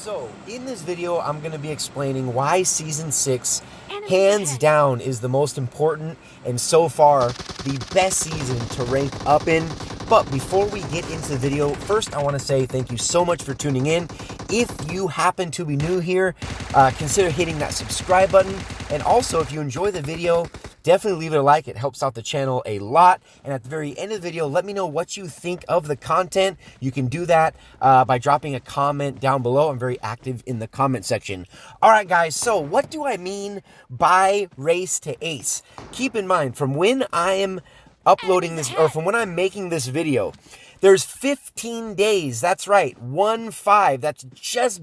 So, in this video, I'm going to be explaining why Season 6, hands down, is the most important and so far the best season to rank up in. But before we get into the video, first I want to say thank you so much for tuning in. If you happen to be new here, consider hitting that subscribe button. And also, if you enjoy the video, definitely leave it a like. It helps out the channel a lot. And at the very end of the video, let me know what you think of the content. You can do that by dropping a comment down below. I'm very active in the comment section. All right, guys. So what do I mean by race to ace? Keep in mind, from when I am uploading this, or from when I'm making this video, there's 15 days. That's right. 1-5. That's just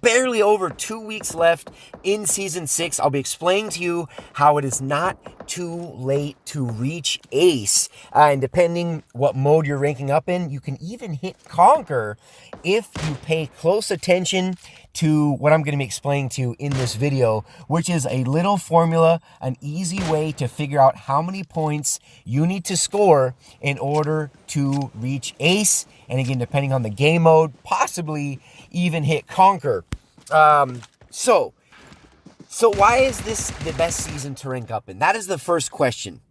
barely over 2 weeks left in Season 6. I'll be explaining to you how it is not too late to reach Ace. And depending what mode you're ranking up in, you can even hit Conquer if you pay close attention to what I'm going to be explaining to you in this video, which is a little formula, an easy way to figure out how many points you need to score in order to reach Ace. And again, depending on the game mode, possibly even hit Conquer. So why is this the best season to rank up in? That is the first question.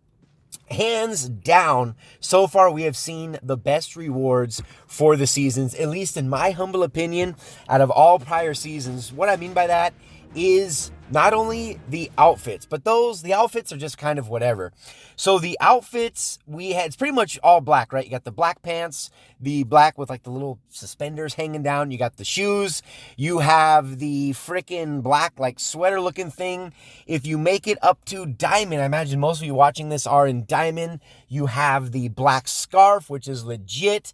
Hands down, so far we have seen the best rewards for the seasons, at least in my humble opinion, out of all prior seasons. What I mean by that is not only the outfits, but the outfits are just kind of whatever. So the outfits it's pretty much all black, right? You got the black pants, the black with like the little suspenders hanging down. You got the shoes. You have the freaking black like sweater looking thing. If you make it up to diamond, I imagine most of you watching this are in diamond. You have the black scarf, which is legit.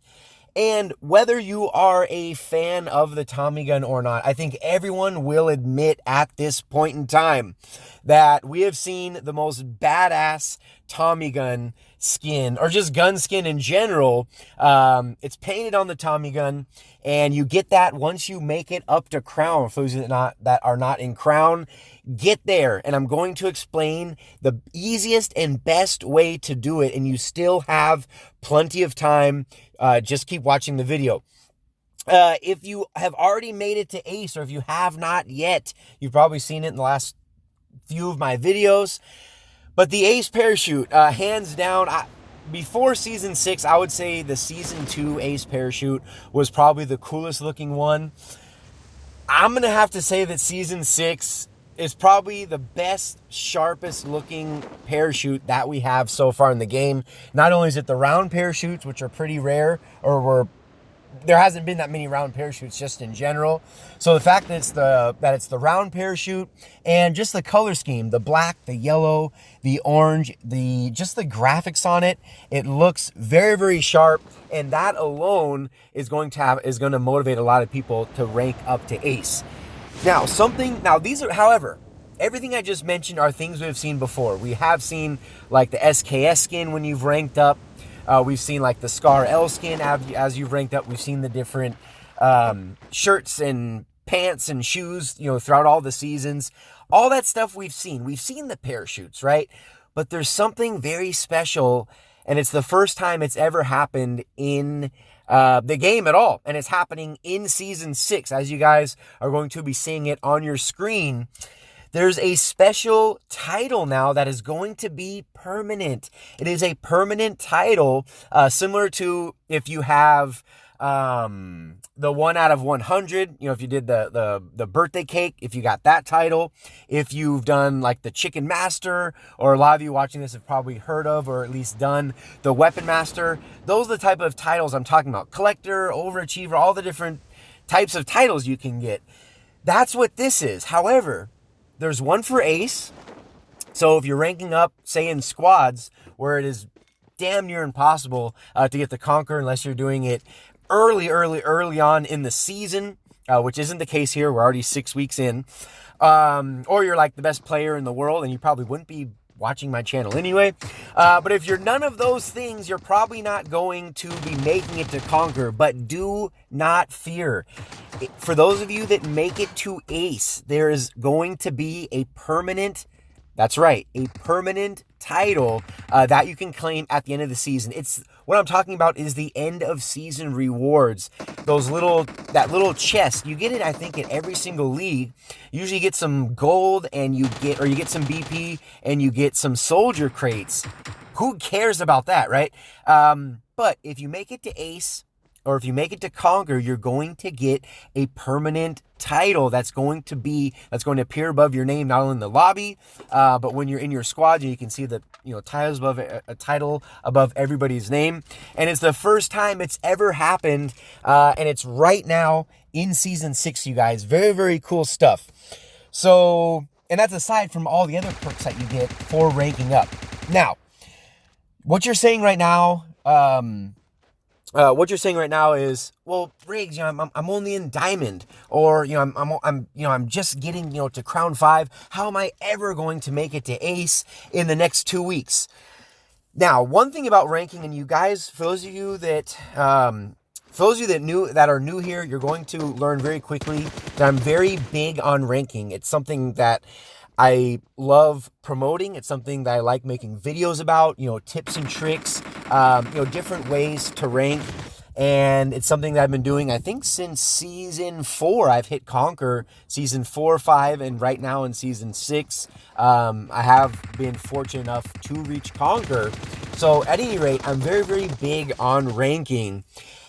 And whether you are a fan of the Tommy gun or not, I think everyone will admit at this point in time that we have seen the most badass Tommy gun skin, or just gun skin in general. It's painted on the Tommy gun, and you get that once you make it up to crown. For those that are not in crown, get there, and I'm going to explain the easiest and best way to do it, and you still have plenty of time. Just keep watching the video. If you have already made it to Ace, or if you have not yet, you've probably seen it in the last few of my videos. But the Ace parachute, hands down, before Season 6, I would say the Season 2 Ace parachute was probably the coolest looking one. I'm going to have to say that Season 6 is probably the best, sharpest looking parachute that we have so far in the game. Not only is it the round parachutes, which are pretty rare, there hasn't been that many round parachutes just in general. So the fact that it's the round parachute, and just the color scheme, the black, the yellow, the orange, just the graphics on it, it looks very, very sharp, and that alone is going to motivate a lot of people to rank up to Ace. Now, these are, however, everything I just mentioned are things we have seen before. We have seen like the SKS skin when you've ranked up. We've seen like the Scar L skin as you've ranked up. We've seen the different shirts and pants and shoes, throughout all the seasons. All that stuff we've seen. We've seen the parachutes, right? But there's something very special, and it's the first time it's ever happened in the game at all. And it's happening in Season 6, as you guys are going to be seeing it on your screen. There's a special title now that is going to be permanent. It is a permanent title, similar to if you have the 1 out of 100, if you did the birthday cake, if you got that title, if you've done like the Chicken Master, or a lot of you watching this have probably heard of or at least done the Weapon Master. Those are the type of titles I'm talking about. Collector, Overachiever, all the different types of titles you can get. That's what this is. However, there's one for Ace. So if you're ranking up, say in squads, where it is damn near impossible to get the Conquer unless you're doing it early on in the season, which isn't the case here. We're already 6 weeks in. Or you're like the best player in the world, and you probably wouldn't be watching my channel anyway. But if you're none of those things, you're probably not going to be making it to Conquer. But do not fear. For those of you that make it to Ace, there is going to be a permanent, that's right, a permanent title that you can claim at the end of the season. It's What I'm talking about is the end of season rewards. That little chest. You get it, I think, in every single league. Usually you get some gold and you get some BP and you get some soldier crates. Who cares about that, right? But if you make it to Ace, or if you make it to Conquer, you're going to get a permanent title that's going to appear above your name, not only in the lobby, but when you're in your squad, and you can see the titles above a title above everybody's name. And it's the first time it's ever happened, and it's right now in Season 6, you guys. Very, very cool stuff. So, and that's aside from all the other perks that you get for ranking up. Now, what you're saying right now is, well, Riggs, I'm only in Diamond, or I'm just getting to Crown 5. How am I ever going to make it to Ace in the next 2 weeks? Now, one thing about ranking, and you guys, for those of you that are new here, you're going to learn very quickly that I'm very big on ranking. It's something that I love promoting. It's something that I like making videos about, tips and tricks, different ways to rank. And it's something that I've been doing, I think, since Season 4. I've hit Conquer Season 4, 5, and right now in Season 6, I have been fortunate enough to reach Conquer. So at any rate, I'm very, very big on ranking.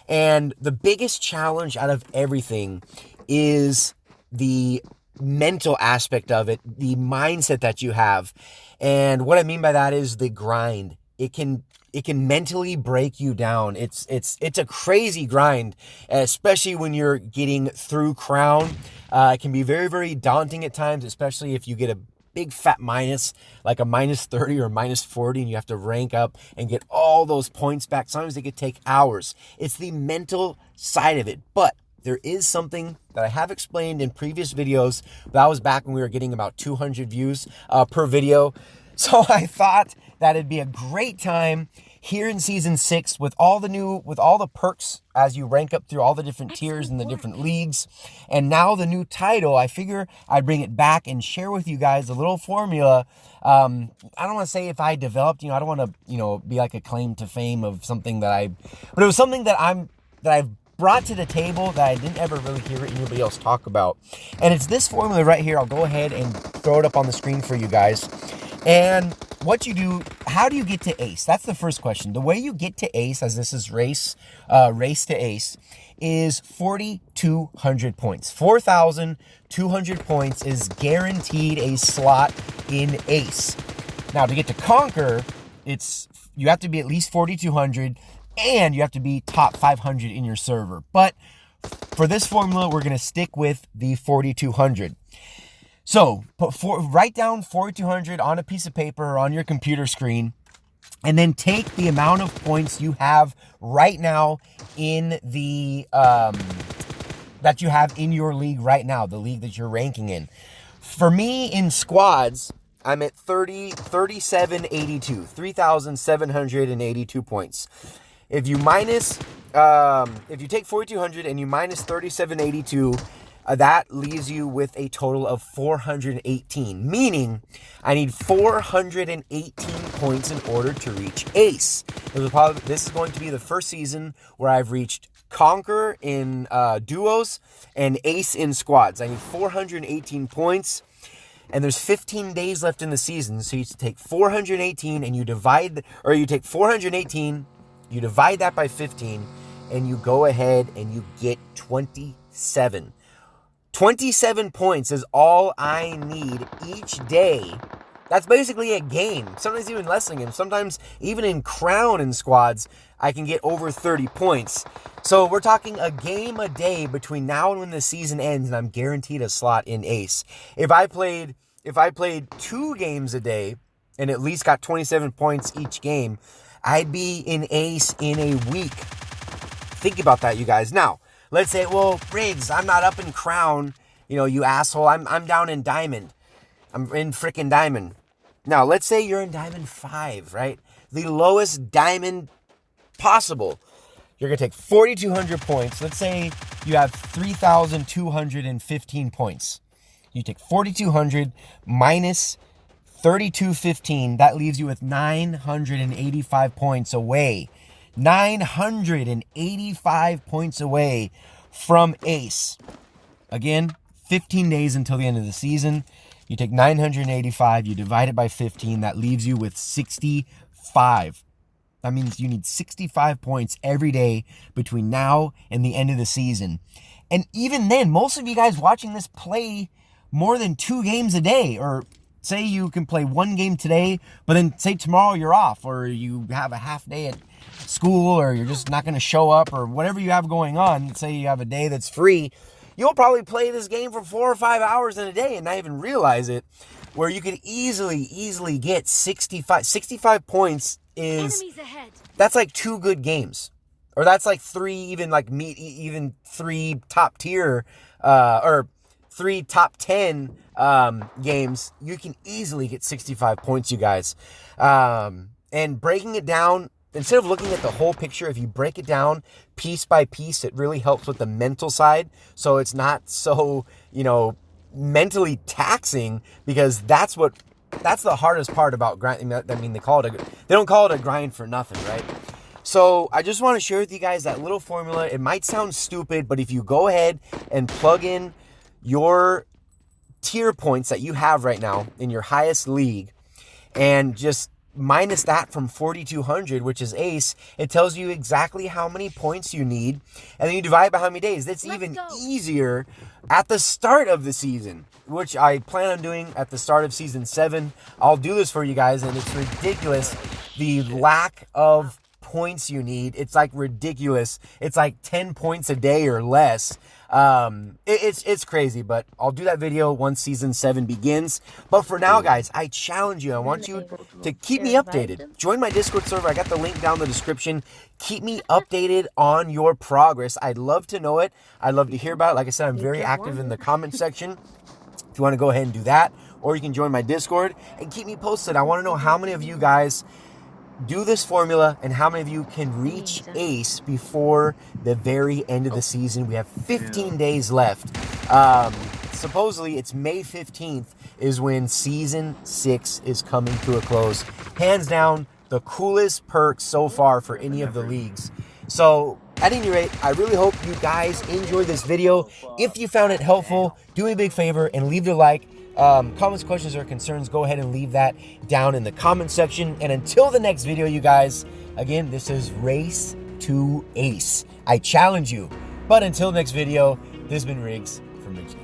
And the biggest challenge out of everything is the mental aspect of it, the mindset that you have. And what I mean by that is the grind. It can mentally break you down. It's a crazy grind, especially when you're getting through Crown. It can be very, very daunting at times, especially if you get a big fat minus, like a minus 30 or minus 40, and you have to rank up and get all those points back. Sometimes it could take hours. It's the mental side of it. But there is something that I have explained in previous videos. That was back when we were getting about 200 views per video. So I thought that it'd be a great time here in Season 6 with all the perks as you rank up through all the different tiers and the different leagues. And now the new title, I figure I'd bring it back and share with you guys a little formula. I don't want to say if I developed, I don't want to, be like a claim to fame of something but it was something that I've brought to the table that I didn't ever really hear anybody else talk about. And it's this formula right here. I'll go ahead and throw it up on the screen for you guys. And what you do, how do you get to Ace? That's the first question. The way you get to Ace, as this is race to Ace, is 4,200 points. 4,200 points is guaranteed a slot in Ace. Now, to get to Conquer, you have to be at least 4,200, and you have to be top 500 in your server. But for this formula, we're going to stick with the 4,200. So write down 4,200 on a piece of paper or on your computer screen, and then take the amount of points you have right now in the that you have in your league right now, the league that you're ranking in. For me, in squads, I'm at 3,782 points. If you take 4,200 and you minus 3,782, that leaves you with a total of 418, meaning I need 418 points in order to reach Ace. This is going to be the first season where I've reached Conquer in duos and Ace in squads. I need 418 points, and there's 15 days left in the season, so you take 418 and you take 418, you divide that by 15, and you go ahead and you get 27. 27 points is all I need each day. That's basically a game. Sometimes even less than a game. Sometimes even in Crown and squads, I can get over 30 points. So we're talking a game a day between now and when the season ends, and I'm guaranteed a slot in Ace. If I played 2 games a day and at least got 27 points each game, I'd be in Ace in a week. Think about that, you guys. Now, let's say, well, Riggs, I'm not up in Crown, you asshole. I'm down in Diamond. I'm in frickin' Diamond. Now, let's say you're in Diamond 5, right? The lowest Diamond possible. You're going to take 4,200 points. Let's say you have 3,215 points. You take 4,200 minus 3,215. That leaves you with 985 points away 985 points away from ace. Again, 15 days until the end of the season. You take 985, you divide it by 15, that leaves you with 65. That means you need 65 points every day between now and the end of the season. And even then, most of you guys watching this play more than 2 games a day, or say you can play 1 game today, but then say tomorrow you're off, or you have a half day at school, or you're just not going to show up, or whatever you have going on. Say you have a day that's free, you'll probably play this game for 4 or 5 hours in a day and not even realize it, where you could easily get 65 points is, that's like 2 good games, or that's like 3, even 3 top tier, or 3 top 10 games. You can easily get 65 points, you guys. And breaking it down, instead of looking at the whole picture, if you break it down piece by piece, it really helps with the mental side. So it's not so, mentally taxing, because that's the hardest part about grinding. I mean, they don't call it a grind for nothing, right? So I just want to share with you guys that little formula. It might sound stupid, but if you go ahead and plug in your tier points that you have right now in your highest league, and just minus that from 4,200, which is ace, it tells you exactly how many points you need, and then you divide by how many days. That's even easier at the start of the season, which I plan on doing at the start of season 7. I'll do this for you guys, and it's ridiculous the lack of points you need. It's like ridiculous. It's like 10 points a day or less. It's crazy, but I'll do that video once season 7 begins. But for now, guys, I challenge you. I want you to keep me updated. Join my Discord server. I got the link down in the description. Keep me updated on your progress. I'd love to know it. I'd love to hear about it. Like I said, I'm very active in the comment section. If you want to go ahead and do that, or you can join my Discord and keep me posted. I want to know how many of you guys do this formula and how many of you can reach ace before the very end of the season. We have 15 days left. Supposedly it's May 15th is when season 6 is coming to a close. Hands down, the coolest perk so far for any of the leagues. So at any rate, I really hope you guys enjoyed this video. If you found it helpful, do me a big favor and leave a like. Comments, questions, or concerns, go ahead and leave that down in the comment section. And until the next video, you guys, again, this is Race to Ace. I challenge you. But until next video, this has been Riggs from Riggs.